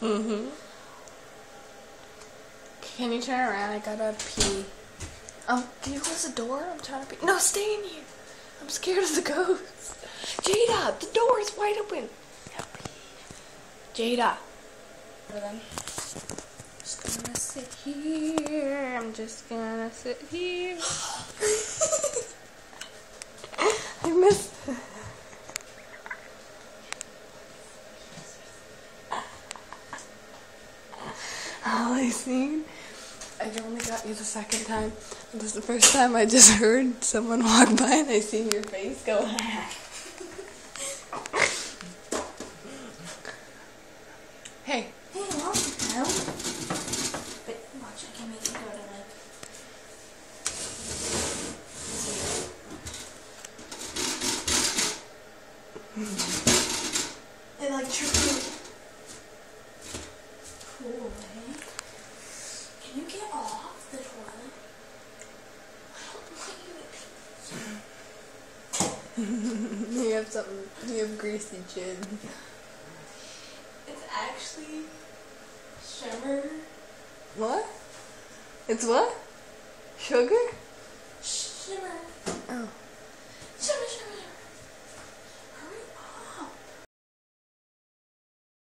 Mm-hmm. Can you turn around? I gotta pee. Oh, can you close the door? I'm trying to pee. No, stay in here. I'm scared of the ghost. Jada, the door is wide open. Jada. I'm just gonna sit here. I'm just gonna sit here. I missed it. Holly seen. I only got you the second time. This is the first time I just heard someone walk by and I seen your face go. Hey. Hey, welcome, Kyle. But watch, I can make it go to like. It like tripped me. Cool, eh? Can you get off the toilet? I don't like it. You have something. You have greasy chin. It's actually sugar. What? It's what? Sugar? Shimmer.